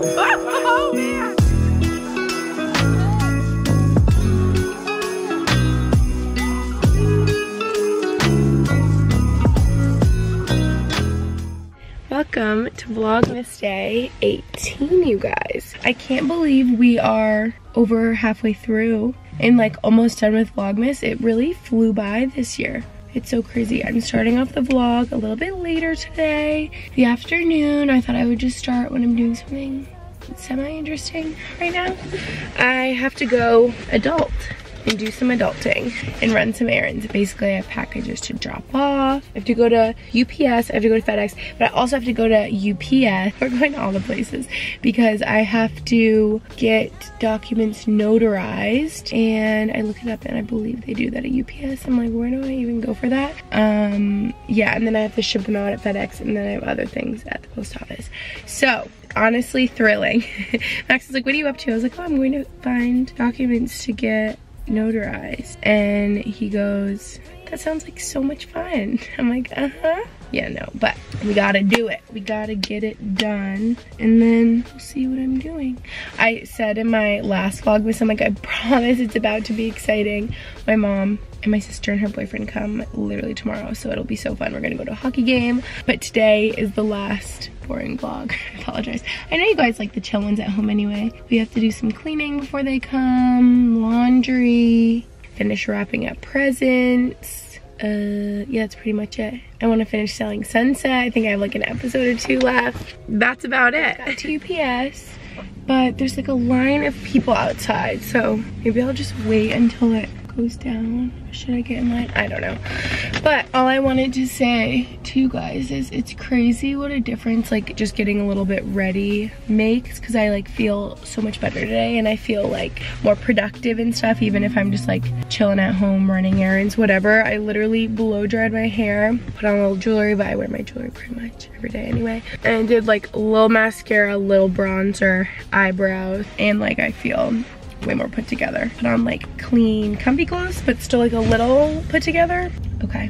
Oh man. Welcome to Vlogmas Day 18, you guys. I can't believe we are over halfway through and like almost done with Vlogmas. It really flew by this year. It's so crazy. I'm starting off the vlog a little bit later today, the afternoon. I thought I would just start when I'm doing something semi-interesting right now. I have to go adult and do some adulting and run some errands. Basically, I have packages to drop off. I have to go to UPS, I have to go to FedEx, but I also have to go to UPS. We're going to all the places because I have to get documents notarized, and I look it up and I believe they do that at UPS. I'm like, where do I even go for that? Yeah, and then I have to ship them out at FedEx, and then I have other things at the post office. So, honestly thrilling. Max is like, what are you up to? I was like, oh, I'm going to find documents to get notarized, and he goes, that sounds like so much fun. I'm like, yeah, no, but we gotta do it. We gotta get it done, and then we'll see what I'm doing. I said in my last Vlogmas, I'm like, I promise it's about to be exciting. My mom and my sister and her boyfriend come literally tomorrow, so it'll be so fun. We're gonna go to a hockey game, but today is the last boring vlog. I apologize. I know you guys like the chill ones at home anyway. We have to do some cleaning before they come, laundry, finish wrapping up presents. Yeah, that's pretty much it. I want to finish selling Sunset. I think I have like an episode or 2 left. That's about it. Got to UPS, but there's like a line of people outside, so maybe I'll just wait until it goes down. Should I get in line? I don't know. But all I wanted to say to you guys is it's crazy what a difference like just getting a little bit ready makes, because I like feel so much better today, and I feel like more productive and stuff, even if I'm just like chilling at home running errands, whatever. I literally blow dried my hair, put on a little jewelry, but I wear my jewelry pretty much every day anyway, and did like a little mascara, a little bronzer, eyebrows, and like I feel way more put together. Put on like clean, comfy clothes, but still like a little put together. Okay,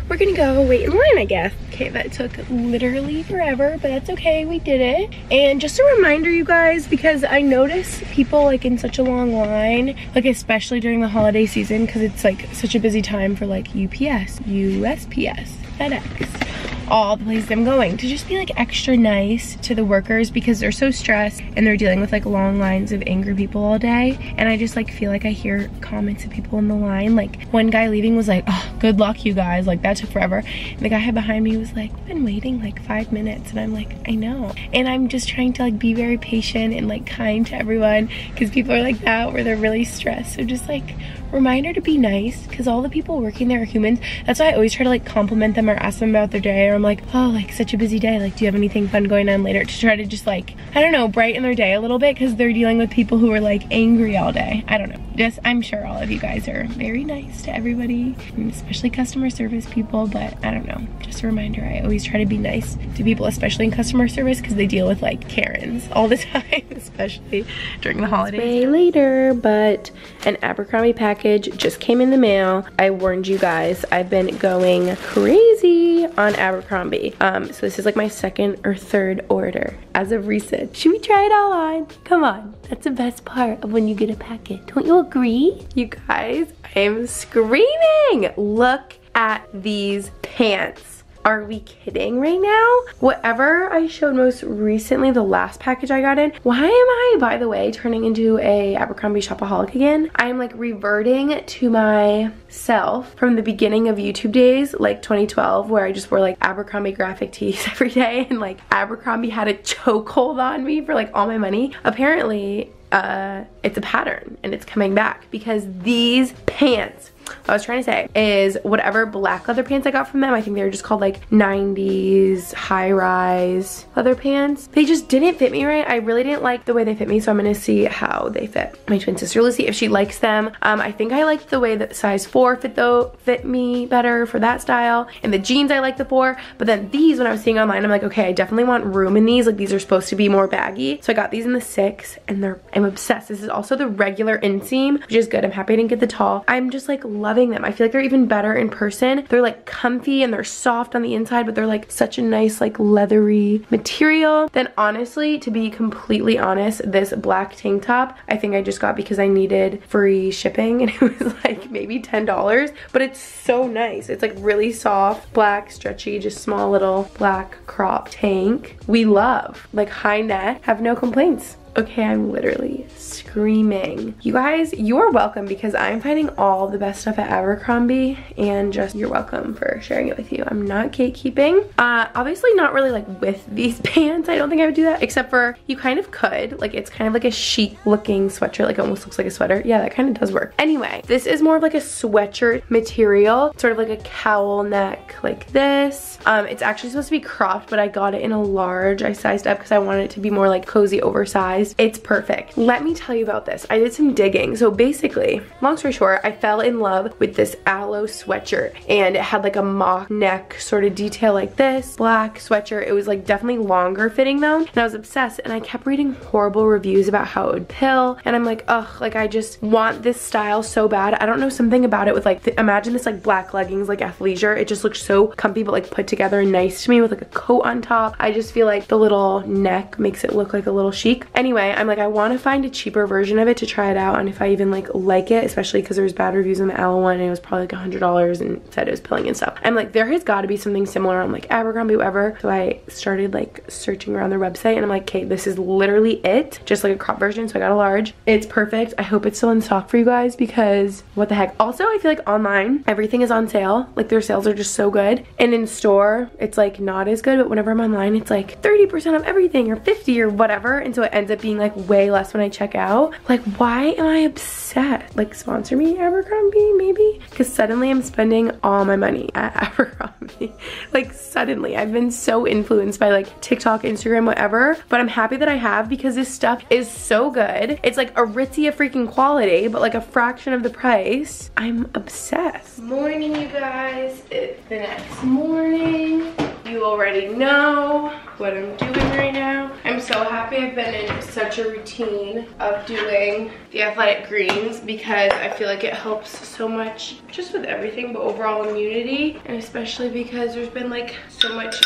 we're gonna go wait in line, I guess. Okay, that took literally forever, but that's okay, we did it. And just a reminder, you guys, because I notice people like in such a long line, like especially during the holiday season, because it's like such a busy time for like UPS, USPS, FedEx, all the places I'm going, to just be like extra nice to the workers, because they're so stressed and they're dealing with like long lines of angry people all day. And I just like feel like I hear comments of people in the line. Like one guy leaving was like, oh, good luck you guys, like that took forever. And the guy behind me was like, we've been waiting like 5 minutes. And I'm like, I know. And I'm just trying to like be very patient and like kind to everyone, because people are like that where they're really stressed. So just like reminder to be nice, because all the people working there are humans. That's why I always try to like compliment them or ask them about their day, or I'm like, oh, like such a busy day, like do you have anything fun going on later, to try to just like, I don't know, brighten their day a little bit, because they're dealing with people who are like angry all day. I don't know, just I'm sure all of you guys are very nice to everybody, and especially customer service people, but I don't know, just a reminder, I always try to be nice to people, especially in customer service, because they deal with like Karens all the time, especially during the holidays. Way later, but an Abercrombie package just came in the mail. I warned you guys, I've been going crazy on Abercrombie. So this is like my 2nd or 3rd order as of recent. Should we try it all on? Come on, that's the best part of when you get a packet. Don't you agree? You guys, I am screaming. Look at these pants. Are we kidding right now? Whatever I showed most recently, the last package I got in, why am I, by the way, turning into a Abercrombie shopaholic again? I'm like reverting to myself from the beginning of YouTube days, like 2012, where I just wore like Abercrombie graphic tees every day, and like Abercrombie had a chokehold on me for like all my money. Apparently, it's a pattern and it's coming back, because these pants, what I was trying to say is whatever black leather pants I got from them, I think they were just called like 90s high-rise leather pants. They just didn't fit me right. I really didn't like the way they fit me, so I'm gonna see how they fit my twin sister Lucy, if she likes them. I think I liked the way that size 4 fit me better for that style, and the jeans I like the 4, but then these, when I was seeing online, I'm like, okay, I definitely want room in these. Like these are supposed to be more baggy, so I got these in the 6, and I'm obsessed. This is also the regular inseam, which is good. I'm happy I didn't get the tall. I'm just like loving them. I feel like they're even better in person. They're like comfy and they're soft on the inside, but they're like such a nice like leathery material. Then honestly, to be completely honest, this black tank top, I think I just got because I needed free shipping and it was like maybe $10, but it's so nice. It's like really soft, black, stretchy, just small little black crop tank. We love, like high neck, have no complaints. Okay, I'm literally screaming. You guys, you're welcome because I'm finding all the best stuff at Abercrombie and just you're welcome for sharing it with you. I'm not gatekeeping. Obviously not really like with these pants. I don't think I would do that except for you kind of could. Like it's kind of like a chic looking sweatshirt, like it almost looks like a sweater. Yeah, that kind of does work. Anyway, this is more of like a sweatshirt material, sort of like a cowl neck like this. It's actually supposed to be cropped, but I got it in a large. I sized up because I wanted it to be more like cozy oversized. It's perfect. Let me tell you about this. I did some digging. So basically, long story short, I fell in love with this aloe sweatshirt and it had like a mock neck sort of detail like this, black sweatshirt. It was like definitely longer fitting though. And I was obsessed and I kept reading horrible reviews about how it would pill. And I'm like, ugh, like I just want this style so bad. I don't know, something about it with like, imagine this like black leggings, like athleisure. It just looks so comfy, but like put together and nice to me with like a coat on top. I just feel like the little neck makes it look like a little chic. Anyway, I'm like, I want to find a cheaper version of it to try it out and if I even like it, especially because there's bad reviews on the aloe one and it was probably like $100 and said it was pilling and stuff. I'm like, there has got to be something similar on like Abercrombie, whatever. So I started like searching around their website and I'm like, okay, this is literally it, just like a crop version. So I got a large. It's perfect. I hope it's still in stock for you guys because what the heck. Also, I feel like online everything is on sale. Like their sales are just so good, and in store it's like not as good, but whenever I'm online it's like 30% of everything or 50 or whatever, and so it ends up being like way less when I check out. Like, why am I obsessed? Like, sponsor me, Abercrombie, maybe? Because suddenly I'm spending all my money at Abercrombie. Like, suddenly. I've been so influenced by like TikTok, Instagram, whatever, but I'm happy that I have because this stuff is so good. It's like Aritzia freaking quality, but like a fraction of the price. I'm obsessed. Morning, you guys. It's the next morning. You already know what I'm doing right now. I'm so happy I've been in such a routine of doing the athletic greens because I feel like it helps so much just with everything, but overall immunity, and especially because there's been like so much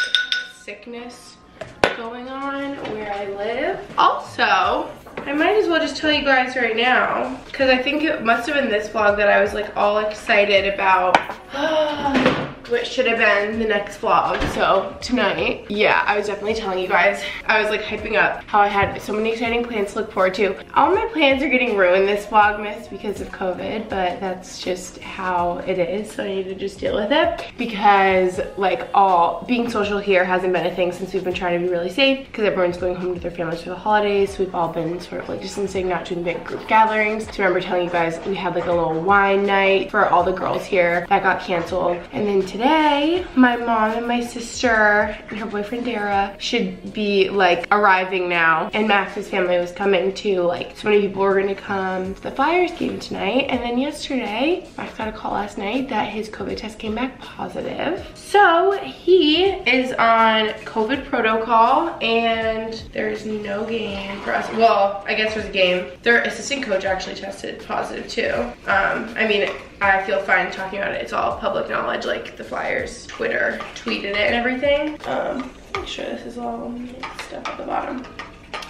sickness going on where I live. Also, I might as well just tell you guys right now, because I think it must have been this vlog that I was like all excited about. What should have been the next vlog. So tonight, yeah, I was definitely telling you guys, I was like hyping up how I had so many exciting plans to look forward to. All my plans are getting ruined this Vlogmas because of COVID, but that's just how it is. So I need to just deal with it because like being social here hasn't been a thing since we've been trying to be really safe because everyone's going home to their families for the holidays. So we've all been sort of like distancing, not doing big group gatherings. So I remember telling you guys we had like a little wine night for all the girls here that got canceled. And then today, my mom and my sister and her boyfriend Dara should be like arriving now, and Max's family was coming too. Like so many people were gonna come to the Flyers game tonight, and then yesterday Max got a call last night that his COVID test came back positive. So he is on COVID protocol and there's no game for us. Well, I guess there's a game. Their assistant coach actually tested positive too. I mean, I feel fine talking about it. It's all public knowledge, like the Flyers Twitter tweeted it and everything. Make sure this is all stuff at the bottom.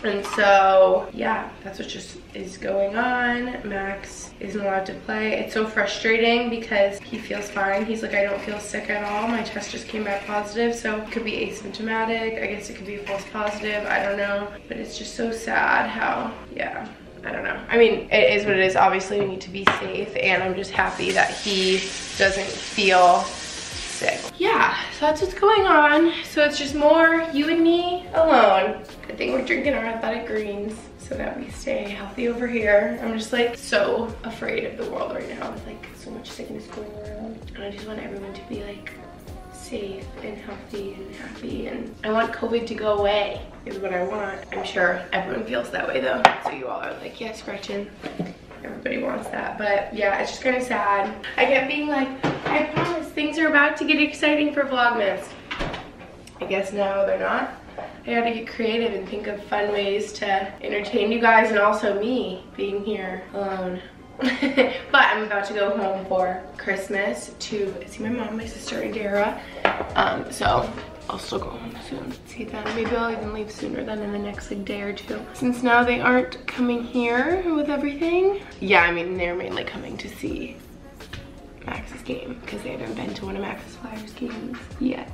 And so, yeah, that's what just is going on. Max isn't allowed to play. It's so frustrating because he feels fine. He's like, I don't feel sick at all. My test just came back positive, so it could be asymptomatic. I guess it could be a false positive. I don't know. But it's just so sad how, yeah. I don't know. I mean, it is what it is. Obviously, we need to be safe, and I'm just happy that he doesn't feel sick. Yeah, so that's what's going on. So it's just more you and me alone. Good thing we're drinking our athletic greens so that we stay healthy over here. I'm just like so afraid of the world right now with like so much sickness going around. And I just want everyone to be like safe and healthy and happy, and I want COVID to go away is what I want. I'm sure everyone feels that way though, so you all are like, yes, Gretchen, everybody wants that. But yeah, it's just kind of sad. I kept being like, I promise things are about to get exciting for Vlogmas. I guess no, they're not. I gotta get creative and think of fun ways to entertain you guys, and also me being here alone But I'm about to go home for Christmas to see my mom, my sister, and Dara. So I'll still go home soon, see them. Maybe I'll even leave sooner than in the next like day or two. Since now they aren't coming here with everything. Yeah, I mean, they're mainly coming to see Max's game because they haven't been to one of Max's Flyers games yet.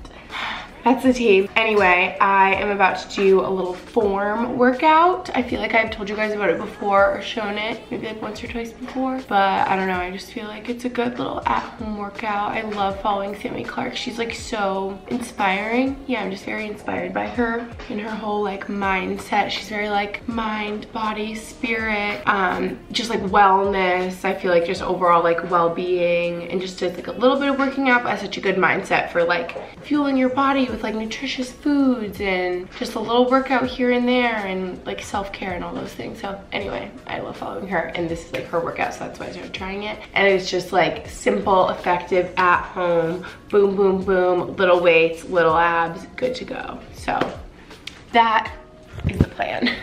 That's the tea. Anyway, I am about to do a little form workout. I feel like I've told you guys about it before or shown it maybe like once or twice before, but I don't know, I just feel like it's a good little at-home workout. I love following Sammy Clark. She's like so inspiring. Yeah, I'm just very inspired by her and her whole like mindset. She's very like mind, body, spirit, just like wellness. I feel like just overall like well-being, and just does like a little bit of working out, but has such a good mindset for like fueling your body with like nutritious foods and just a little workout here and there, and like self-care and all those things. So anyway, I love following her, and this is like her workout, so that's why I started trying it. And it's just like simple, effective, at home, boom, boom, boom, little weights, little abs, good to go. So that is the plan.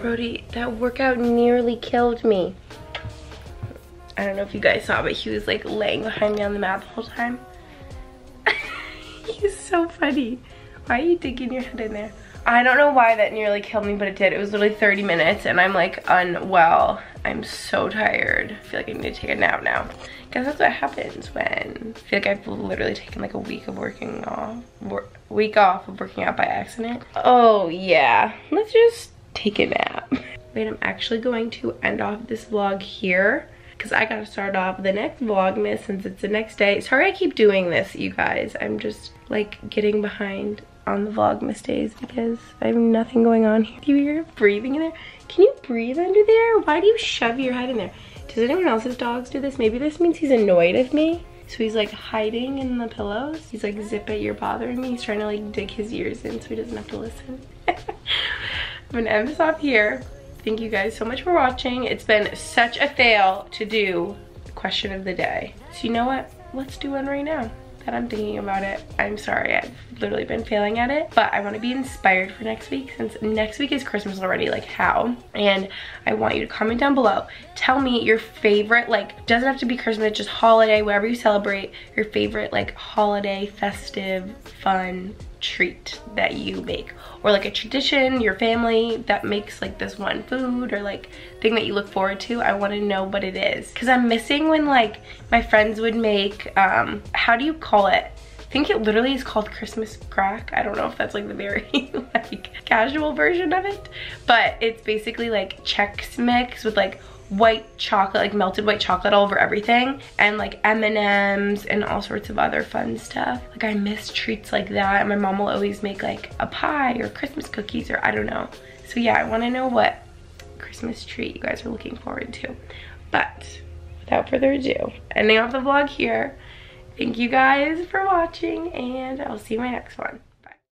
Brody, that workout nearly killed me. I don't know if you guys saw, but he was like laying behind me on the mat the whole time. He's so funny. Why are you digging your head in there? I don't know why that nearly killed me, but it did. It was literally 30 minutes and I'm like unwell. I'm so tired. I feel like I need to take a nap now. Because that's what happens when I feel like I've literally taken like a week of working off, week off of working out by accident. Oh yeah, let's just take a nap. Wait, I'm actually going to end off this vlog here because I gotta start off the next Vlogmas since it's the next day. Sorry I keep doing this, you guys. I'm just like getting behind on the Vlogmas days because I have nothing going on here. Do you hear breathing in there? Can you breathe under there? Why do you shove your head in there? Does anyone else's dogs do this? Maybe this means he's annoyed of me. So he's like hiding in the pillows. He's like, Zip it, you're bothering me. He's trying to like dig his ears in so he doesn't have to listen. I'm gonna end this off here. Thank you guys so much for watching. It's been such a fail to do question of the day. So you know what? Let's do one right now that I'm thinking about it. I'm sorry, I've literally been failing at it, but I want to be inspired for next week since next week is Christmas already, like how? And I want you to comment down below. Tell me your favorite, like, doesn't have to be Christmas, just holiday, whatever you celebrate, your favorite like holiday, festive, fun treat that you make, or like a tradition, your family that makes like this one food or like thing that you look forward to. I want to know what it is because I'm missing when like my friends would make how do you call it? I think it literally is called Christmas crack. I don't know if that's like the very like casual version of it, but it's basically like Chex Mix with like white chocolate, like melted white chocolate all over everything, and like M&Ms and all sorts of other fun stuff. Like I miss treats like that, and my mom will always make like a pie or Christmas cookies or I don't know. So yeah, I want to know what Christmas treat you guys are looking forward to. But without further ado, ending off the vlog here. Thank you guys for watching, and I'll see you in my next one.